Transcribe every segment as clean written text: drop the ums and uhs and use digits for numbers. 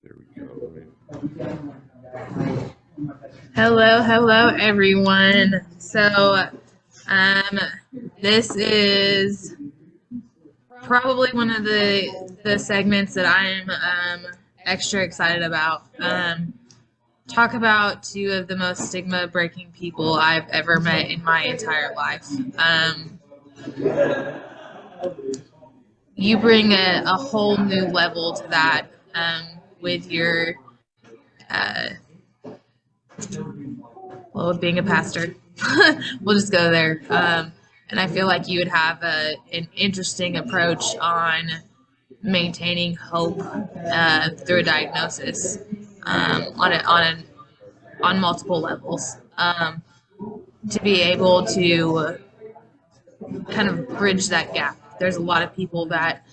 There we go. Hello, everyone. So, this is probably one of the segments that I'm extra excited about. Talk about two of the most stigma-breaking people I've ever met in my entire life. You bring a whole new level to that with your being a pastor. We'll just go there. And I feel like you would have an interesting approach on maintaining hope through a diagnosis on multiple levels. To be able to kind of bridge that gap. There's a lot of people that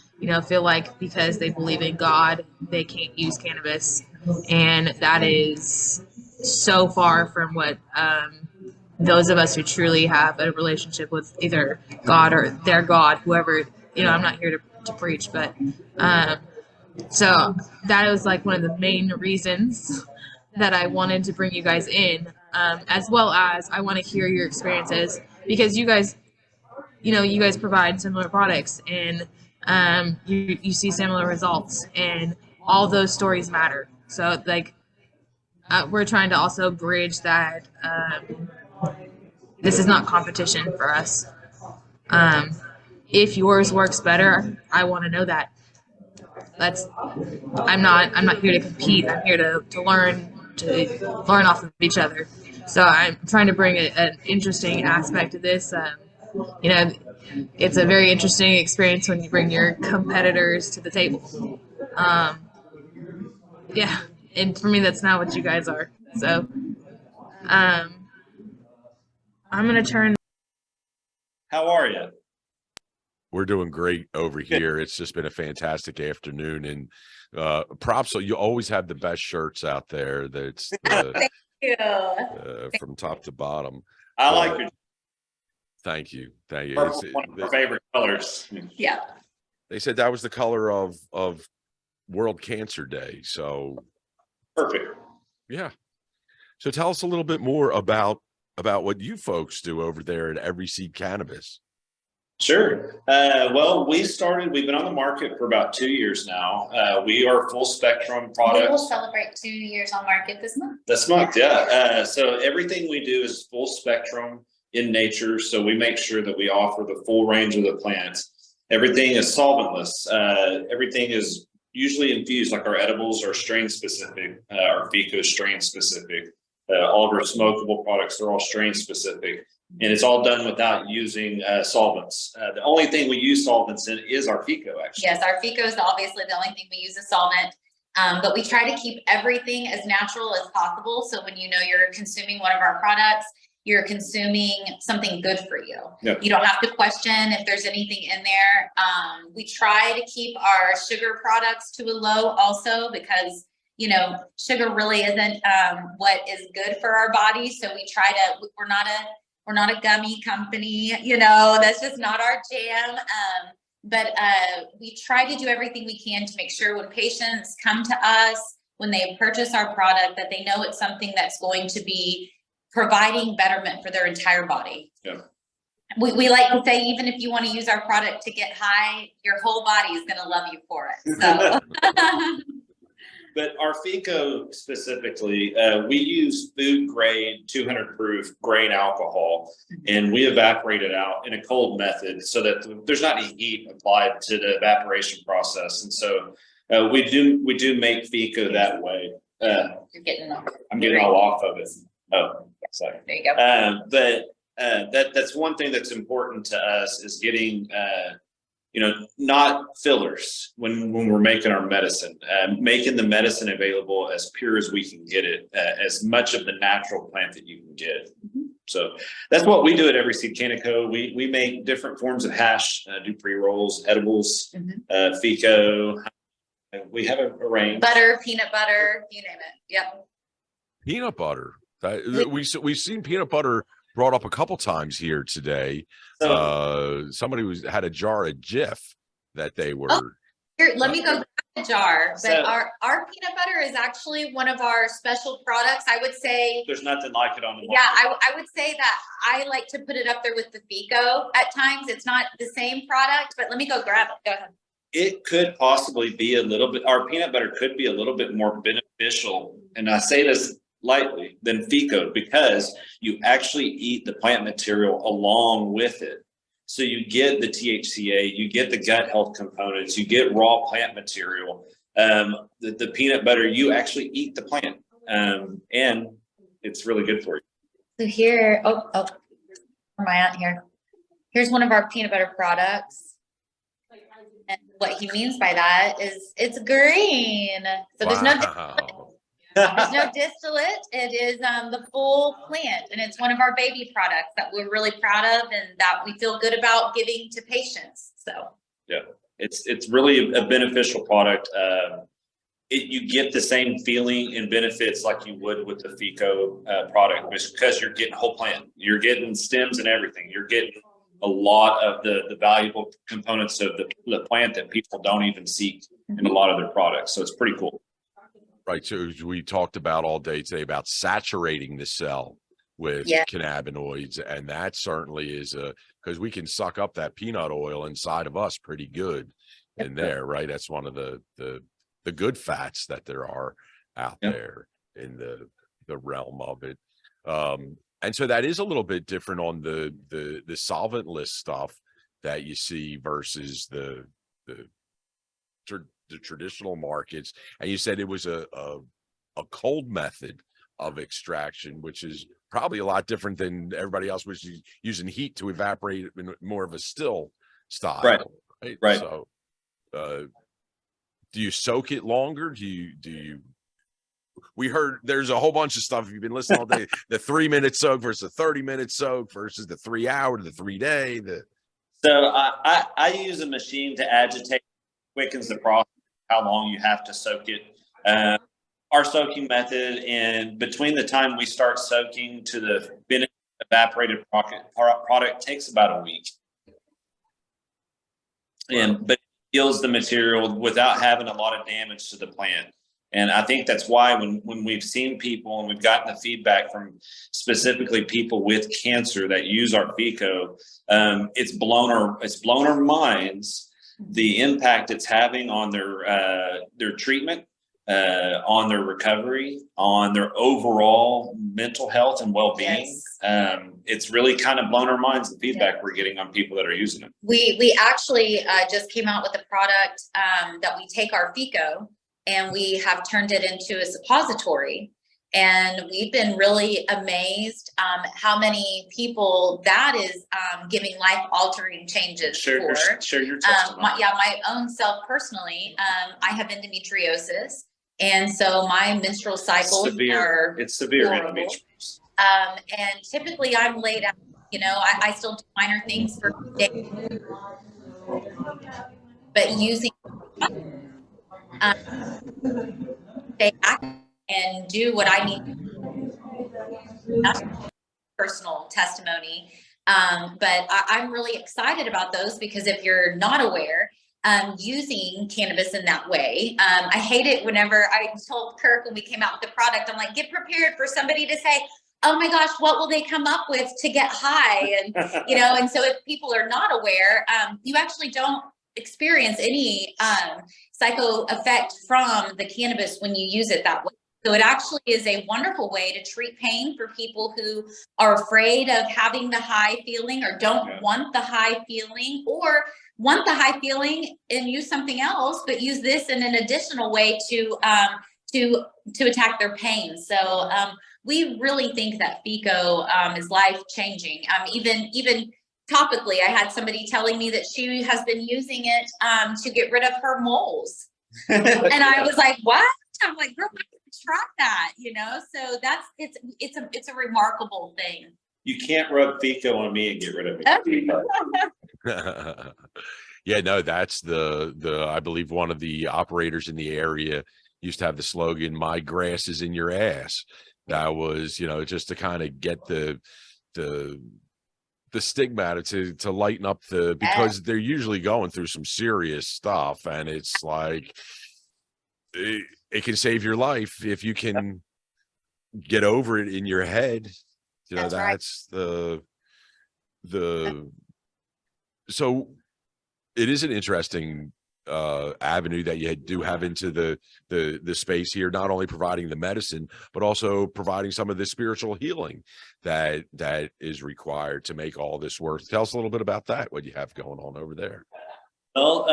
feel like because they believe in God, they can't use cannabis, and that is so far from what those of us who truly have a relationship with either God or their God, whoever, I'm not here to preach, but so that was like one of the main reasons that I wanted to bring you guys in, as well as I want to hear your experiences, because you guys provide similar products, and you see similar results, and all those stories matter. So like we're trying to also bridge that this is not competition for us. If yours works better, I want to know that. I'm not here to compete. I'm here to learn off of each other. So I'm trying to bring an interesting aspect to this. It's a very interesting experience when you bring your competitors to the table. Yeah, and for me, that's not what you guys are. So I'm gonna turn. How are you? We're doing great over here. It's just been a fantastic afternoon, and props. So you always have the best shirts out there. That's Thank you. From top to bottom. I like your Thank you. purple, one of our favorite colors. Yeah. They said that was the color of World Cancer Day. So perfect. Yeah. So tell us a little bit more about what you folks do over there at Every Seed Cannabis. Sure. Well, we've been on the market for about 2 years now. We are full spectrum products. We will celebrate 2 years on market this month. This month, yeah. So everything we do is full spectrum in nature. So we make sure that we offer the full range of the plants. Everything is solventless. Everything is usually infused, like our edibles are strain specific, our FECO strain specific. All of our smokable products, they're all strain specific. And it's all done without using solvents. The only thing we use solvents in is our FECO, actually. Yes, our FECO is obviously the only thing we use as solvent. But we try to keep everything as natural as possible. So when you're consuming one of our products, you're consuming something good for you. Yep. You don't have to question if there's anything in there. We try to keep our sugar products to a low also, because sugar really isn't what is good for our body. So we try to, we're not a gummy company, that's just not our jam. But we try to do everything we can to make sure when patients come to us, when they purchase our product, that they know it's something that's going to be providing betterment for their entire body. Yeah. We like to say, even if you want to use our product to get high, your whole body is going to love you for it. So. But our FECO specifically, we use food grade 200 proof grain alcohol, and we evaporate it out in a cold method so that there's not any heat applied to the evaporation process. And so we do make FECO that way. You're getting off. I'm getting all off of it. Oh, sorry. There you go. But that's one thing that's important to us, is getting not fillers when we're making our medicine, making the medicine available as pure as we can get it, as much of the natural plant that you can get. Mm-hmm. So that's what we do at Every Seed Canna Co. We make different forms of hash, do pre-rolls, edibles, mm-hmm. FECO. We have a range. Butter, peanut butter, you name it. Yep. Peanut butter. We've seen peanut butter brought up a couple times here today. Somebody had a jar of Jif that they were. Here, let me go back jar, but So- our peanut butter is actually one of our special products. I would say, There's nothing like it on the market. yeah, I would say that I like to put it up there with the FECO at times. It's not the same product, but let me go grab it. Go ahead. It could possibly be a little bit, our peanut butter could be a little bit more beneficial, and I say this lightly, than FECO, because you actually eat the plant material along with it. So you get the THCA, you get the gut health components, you get raw plant material. The peanut butter, you actually eat the plant, and it's really good for you. So here, where am I at here? Here's one of our peanut butter products. And what he means by that is it's green. So there's Wow. there's no distillate. It is the full plant, and it's one of our baby products that we're really proud of and that we feel good about giving to patients. So Yeah, it's really a beneficial product. You get the same feeling and benefits like you would with the FECO product, because you're getting whole plant, you're getting stems and everything. You're getting a lot of the valuable components of the plant that people don't even see in a lot of their products. So it's pretty cool. Right. So we talked about all day today about saturating the cell with cannabinoids, and that certainly is because we can suck up that peanut oil inside of us pretty good in there, right? That's one of the good fats that there are out there in the realm of it. And so that is a little bit different on the solventless stuff that you see versus the traditional markets. And you said it was a cold method of extraction, which is probably a lot different than everybody else was using heat to evaporate it in more of a still style. Right. So do you soak it longer? Do you we heard there's a whole bunch of stuff. You've been listening all day. The 3-minute soak versus the 30-minute soak versus the 3 hour to the 3 day. So I use a machine to agitate, quickens the process, how long you have to soak it. Our soaking method, and between the time we start soaking to the finished evaporated product takes about a week. But it heals the material without having a lot of damage to the plant. And I think that's why when we've seen people and we've gotten the feedback from specifically people with cancer that use our FECO, it's blown our minds, the impact it's having on their treatment, on their recovery, on their overall mental health and well-being. It's really kind of blown our minds, the feedback we're getting on people that are using it. We actually just came out with a product that we take our FECO and we have turned it into a suppository. And we've been really amazed how many people that is giving life-altering changes Share your testimony. My own self personally, I have endometriosis. And so my menstrual cycles are severe horrible. endometriosis. And typically I'm laid out, I still do minor things for days, but using stay active and do what I need to do. That's personal testimony. But I'm really excited about those because if you're not aware, using cannabis in that way, I hate it whenever I told Kirk when we came out with the product, I'm like, get prepared for somebody to say, oh my gosh, what will they come up with to get high? And, and so if people are not aware, you actually don't experience any psycho effect from the cannabis when you use it that way. So it actually is a wonderful way to treat pain for people who are afraid of having the high feeling or don't want the high feeling, or want the high feeling and use something else, but use this in an additional way to attack their pain. So we really think that FECO is life changing. Even topically, I had somebody telling me that she has been using it to get rid of her moles. And I was like, what? I'm like, girl, I can try that, So it's a remarkable thing. You can't rub FECO on me and get rid of it. Yeah, no, that's the I believe one of the operators in the area used to have the slogan, "My grass is in your ass." That was, just to kind of get the stigma to lighten up because they're usually going through some serious stuff, and it's like, it can save your life if you can get over it in your head. You know, that's the so it is an interesting avenue that you do have into the space here, not only providing the medicine, but also providing some of the spiritual healing that is required to make all this work. Tell us a little bit about that, what you have going on over there. Well,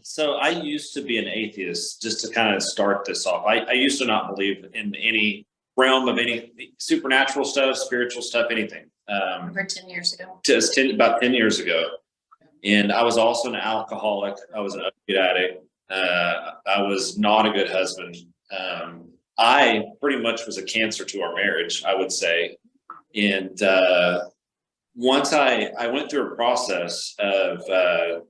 so I used to be an atheist, just to kind of start this off. I used to not believe in any realm of any supernatural stuff, spiritual stuff, anything. Over 10 years ago. About 10 years ago. And I was also an alcoholic. I was an opiate addict. I was not a good husband. I pretty much was a cancer to our marriage, I would say. And once I went through a process of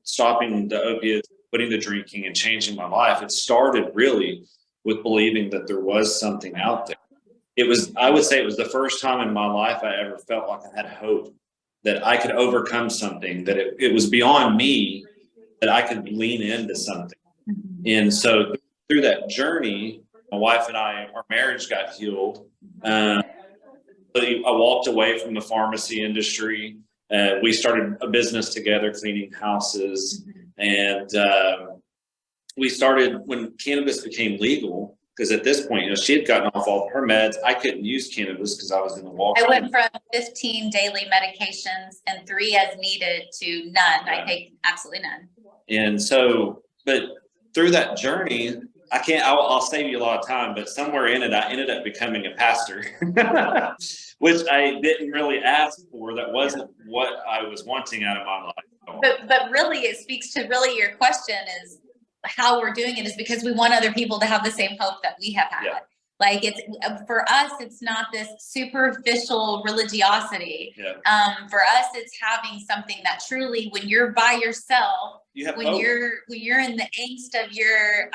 stopping the opiates, quitting the drinking, and changing my life, it started really with believing that there was something out there. I would say it was the first time in my life I ever felt like I had hope that I could overcome something, that it was beyond me, that I could lean into something. And so through that journey, my wife and our marriage got healed. I walked away from the pharmacy industry. We started a business together, cleaning houses. And we started when cannabis became legal, because at this point, she had gotten off all of her meds. I couldn't use cannabis because I was in the wall. I went from 15 daily medications and 3 as needed to none. I take absolutely none. And so, but through that journey, I'll save you a lot of time, but somewhere in it, I ended up becoming a pastor, which I didn't really ask for. That wasn't what I was wanting out of my life. But really, it speaks to really your question is, how we're doing it is because we want other people to have the same hope that we have had. Yeah. Like it's for us, it's not this superficial religiosity. Yeah. For us, it's having something that truly, when you're by yourself, when hope. you're in the angst of your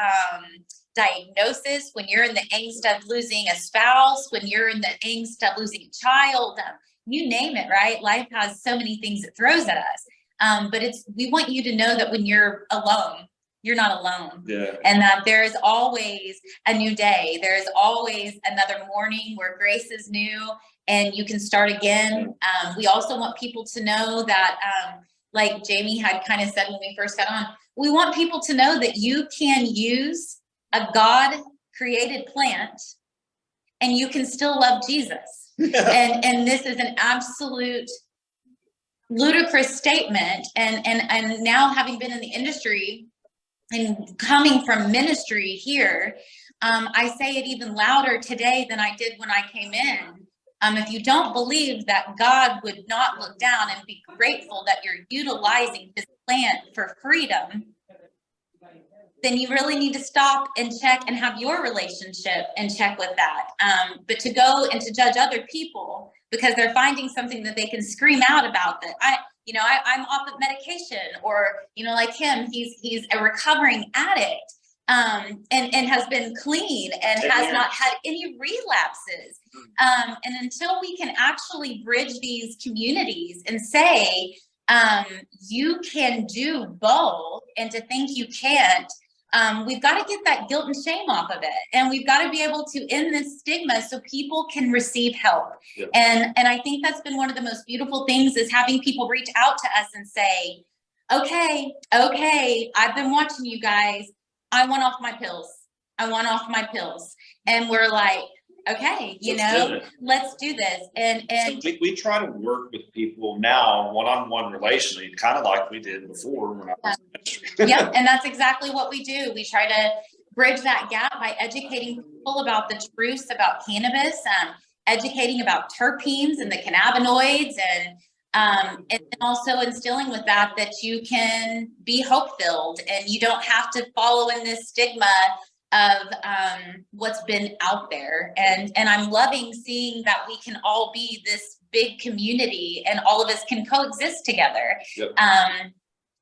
diagnosis, when you're in the angst of losing a spouse, when you're in the angst of losing a child, you name it, right? Life has so many things it throws at us. But we want you to know that when you're alone, you're not alone. Yeah. And that there is always a new day. There is always another morning where grace is new and you can start again. We also want people to know that, like Jamie had kind of said when we first got on, we want people to know that you can use a God-created plant and you can still love Jesus. and this is an absolute ludicrous statement. And now having been in the industry, and coming from ministry here, I say it even louder today than I did when I came in. If you don't believe that God would not look down and be grateful that you're utilizing this plant for freedom, then you really need to stop and check and have your relationship and check with that. But to go and to judge other people because they're finding something that they can scream out about, that I'm off of medication, or, like him, he's a recovering addict, and has been clean and has not had any relapses. And until we can actually bridge these communities and say, you can do both, and to think you can't, we've got to get that guilt and shame off of it. And we've got to be able to end this stigma so people can receive help. Yep. And I think that's been one of the most beautiful things, is having people reach out to us and say, okay, I've been watching you guys. I want off my pills. And we're like, okay, let's do this. And so we try to work with people now one-on-one relationally, kind of like we did before when I was in ministry. Yeah, and that's exactly what we do. We try to bridge that gap by educating people about the truths about cannabis, educating about terpenes and the cannabinoids, and also instilling with that you can be hope-filled and you don't have to follow in this stigma of what's been out there. And I'm loving seeing that we can all be this big community and all of us can coexist together. Yep.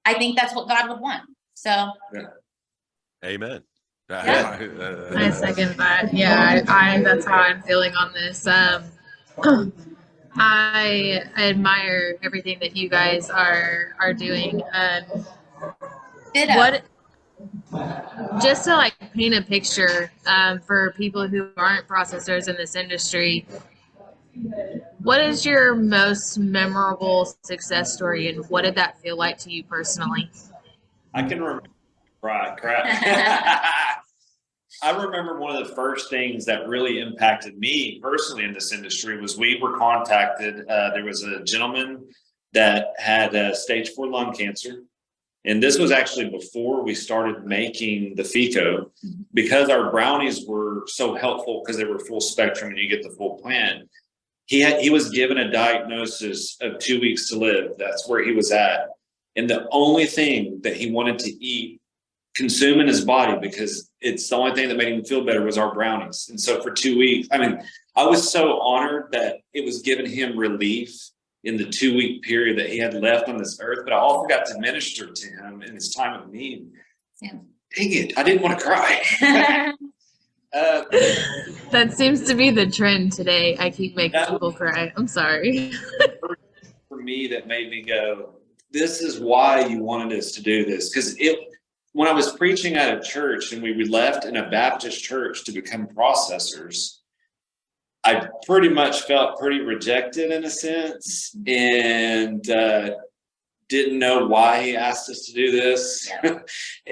I think that's what God would want. So yeah. Amen. Yeah. I second that. Yeah, that's how I'm feeling on this. I admire everything that you guys are doing. Just to like paint a picture for people who aren't processors in this industry, what is your most memorable success story, and what did that feel like to you personally? I can remember, right, crap. I remember one of the first things that really impacted me personally in this industry was we were contacted. There was a gentleman that had stage 4 lung cancer. And this was actually before we started making the FECO, because our brownies were so helpful because they were full spectrum and you get the full plant. He was given a diagnosis of 2 weeks to live. That's where he was at. And the only thing that he wanted to eat, consume in his body, because it's the only thing that made him feel better, was our brownies. And so for 2 weeks, I mean, I was so honored that it was giving him relief in the 2 week period that he had left on this earth, but I also got to minister to him in his time of need. Yeah. Dang it, I didn't want to cry. That seems to be the trend today. I keep making people cry. I'm sorry. For me, that made me go, this is why you wanted us to do this. Because when I was preaching at a church and we left in a Baptist church to become processors, I pretty much felt pretty rejected in a sense, and didn't know why he asked us to do this. But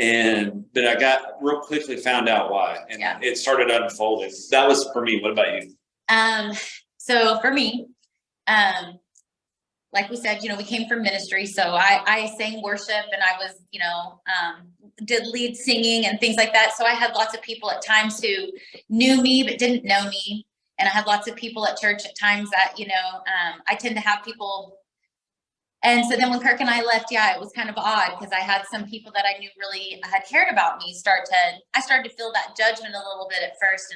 I got real quickly found out why, and it started unfolding. That was for me. What about you? So for me, like we said, we came from ministry. So I sang worship, and I was, did lead singing and things like that. So I had lots of people at times who knew me but didn't know me. And I had lots of people at church at times that, I tend to have people. And so then when Kirk and I left, it was kind of odd, because I had some people that I knew really had cared about me I started to feel that judgment a little bit at first.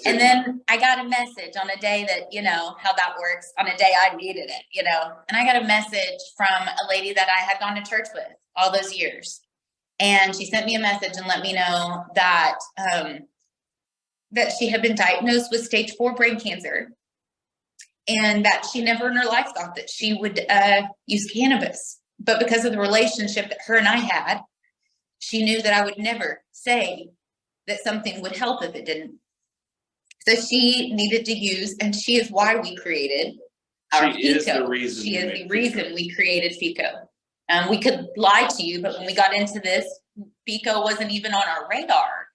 And then I got a message on a day that, how that works, on a day I needed it, and I got a message from a lady that I had gone to church with all those years. And she sent me a message and let me know that, that she had been diagnosed with stage 4 brain cancer, and that she never in her life thought that she would use cannabis. But because of the relationship that her and I had, she knew that I would never say that something would help if it didn't. So she needed to use, and she is why we created our FECO. She is the reason we created FECO. We could lie to you, but when we got into this, FECO wasn't even on our radar.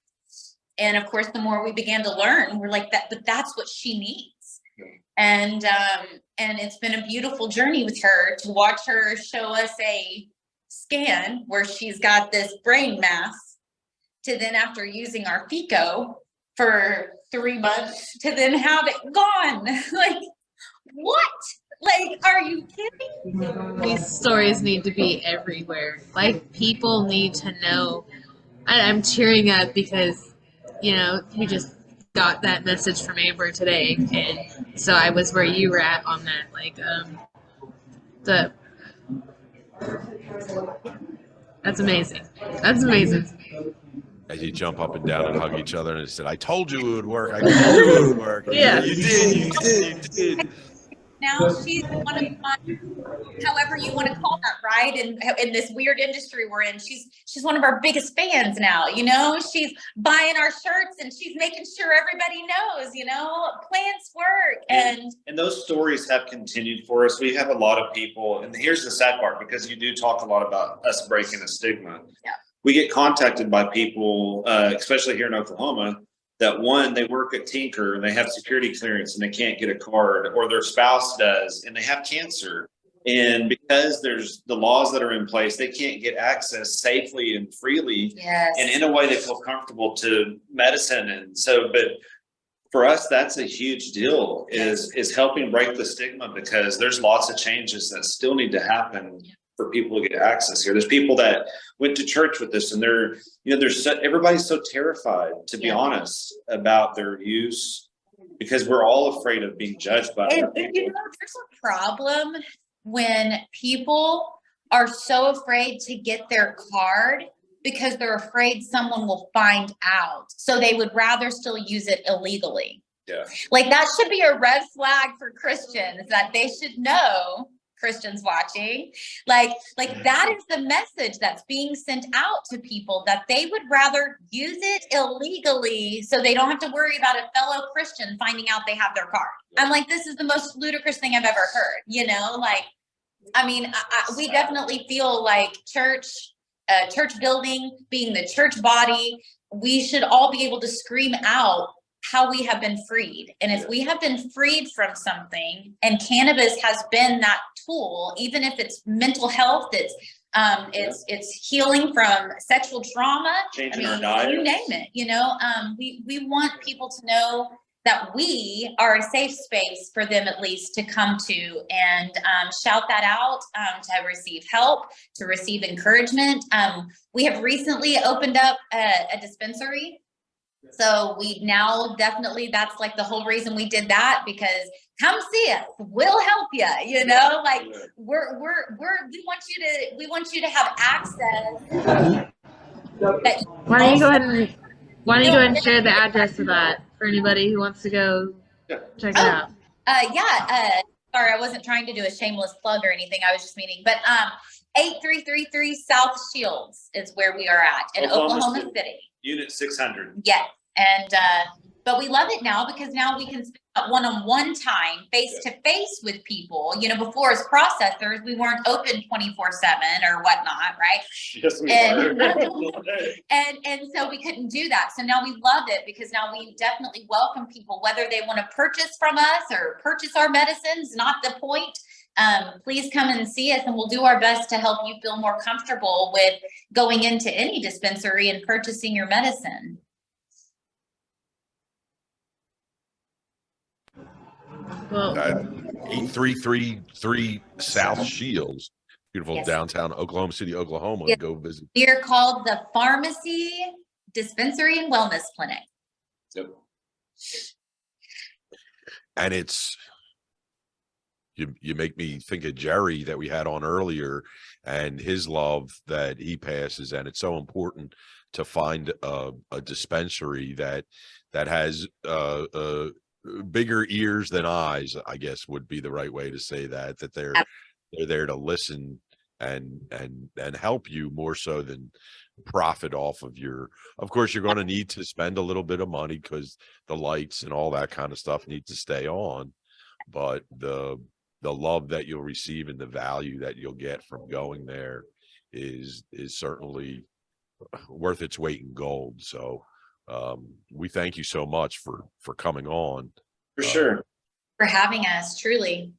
And of course, the more we began to learn, we're like that, but that's what she needs. And it's been a beautiful journey with her to watch her show us a scan where she's got this brain mass, to then after using our FECO for 3 months, to then have it gone. Like, what? Like, are you kidding? These stories need to be everywhere. Like, people need to know. I'm cheering up because we just got that message from Amber today, and so I was where you were at on that. Like, that's amazing. That's amazing. As you jump up and down and hug each other and said, "I told you it would work. I told you it would work." Yeah, you did. Now she's one of my, however you want to call that, right? In this weird industry we're in, she's one of our biggest fans now. She's buying our shirts, and she's making sure everybody knows, plants work. And those stories have continued for us. We have a lot of people, and here's the sad part, because you do talk a lot about us breaking the stigma. Yeah. We get contacted by people, especially here in Oklahoma, that they work at Tinker and they have security clearance and they can't get a card, or their spouse does and they have cancer. And because there's the laws that are in place, they can't get access safely and freely. Yes. And in a way they feel comfortable to medicine. And so, but for us, that's a huge deal, is helping break the stigma, because there's lots of changes that still need to happen for people to get access here. There's people that went to church with us, and everybody's so terrified, to be honest, about their use, because we're all afraid of being judged by other people. There's a problem when people are so afraid to get their card because they're afraid someone will find out. So they would rather still use it illegally. Yeah. Like, that should be a red flag for Christians, that they should know Christians watching. Like that is the message that's being sent out to people, that they would rather use it illegally so they don't have to worry about a fellow Christian finding out they have their card. I'm like, this is the most ludicrous thing I've ever heard, you know, like, I mean, we definitely feel like church building, being the church body, we should all be able to scream out how we have been freed. And if we have been freed from something, and cannabis has been that tool, even if it's mental health, it's healing from sexual trauma, changing our diet, you name it, you know, we want people to know that we are a safe space for them, at least, to come to and shout that out, to receive help, to receive encouragement. We have recently opened up a dispensary. So we now definitely, that's like the whole reason we did that, because come see us, we'll help you, you know, like we want you to have access. Why don't you go ahead and share the address of that for anybody who wants to go check it out? Sorry, I wasn't trying to do a shameless plug or anything. I was just meaning, but 8333 South Shields is where we are at in Oklahoma City. Unit 600. Yes. And, but we love it now, because now we can spend one-on-one time face-to-face with people. You know, before as processors, we weren't open 24/7 or whatnot, right? Yes, we and so we couldn't do that. So now we love it, because now we definitely welcome people, whether they want to purchase from us or purchase our medicines, not the point. Please come and see us, and we'll do our best to help you feel more comfortable with going into any dispensary and purchasing your medicine. Well, 8333 South Shields, beautiful downtown Oklahoma City, Oklahoma. Yes. Go visit. We are called the Pharmacy Dispensary and Wellness Clinic. Yep. And it's, you make me think of Jerry that we had on earlier, and his love that he passes. And it's so important to find a dispensary that has bigger ears than eyes, I guess would be the right way to say that they're there to listen and help you more so than profit off of your. Of course, you're going to need to spend a little bit of money, because the lights and all that kind of stuff need to stay on, but the love that you'll receive and the value that you'll get from going there is certainly worth its weight in gold. So we thank you so much for coming on. For sure. For having us, truly.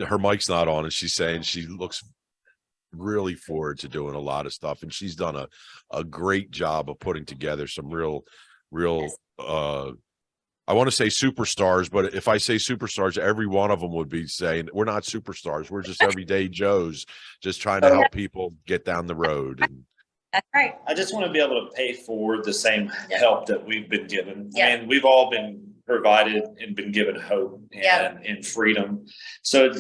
Her mic's not on, and she's saying she looks really forward to doing a lot of stuff, and she's done a great job of putting together some real I want to say superstars, but if I say superstars, every one of them would be saying we're not superstars, we're just everyday Joes just trying to help people get down the road. And that's right. I just want to be able to pay forward the same help that we've been given. Yeah. And we've all been provided and been given hope and freedom. So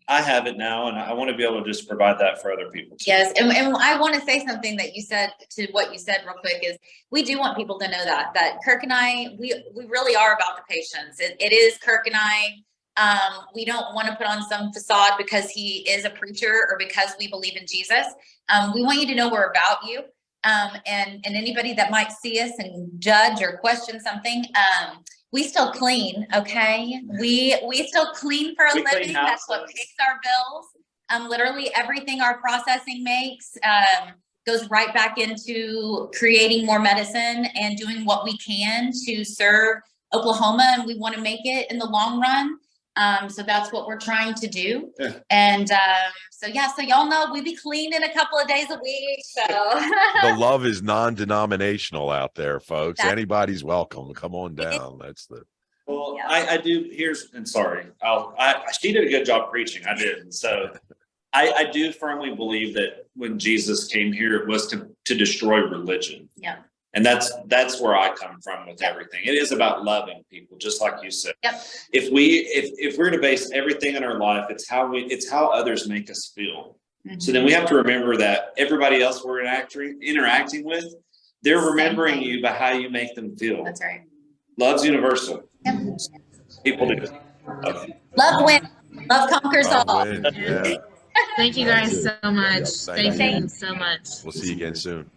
I have it now, and I want to be able to just provide that for other people too. Yes, and I want to say something that you said to what you said real quick is we do want people to know that Kirk and I, we really are about the patients. It is Kirk and I. We don't want to put on some facade because he is a preacher or because we believe in Jesus. We want you to know we're about you. And anybody that might see us and judge or question something, we still clean, okay? We still clean for a living. That's what pays our bills. Literally everything our processing makes goes right back into creating more medicine and doing what we can to serve Oklahoma, and we want to make it in the long run. So that's what we're trying to do. Yeah. And so y'all know we be cleaned in a couple of days a week. So the love is non-denominational out there, folks. Anybody's welcome. Come on down. That's the. Well, I do. She did a good job preaching. I did. So I do firmly believe that when Jesus came here, it was to destroy religion. Yeah. And that's where I come from with everything. It is about loving people, just like you said. Yep. If we're to base everything in our life, it's how others make us feel. Mm-hmm. So then we have to remember that everybody else we're interacting with, they're remembering you by how you make them feel. That's right. Love's universal. Yep. People do. Love wins. Love conquers Love all. wins, yeah. Thank you guys so much. Thank Thank you. you so much. We'll see you again soon.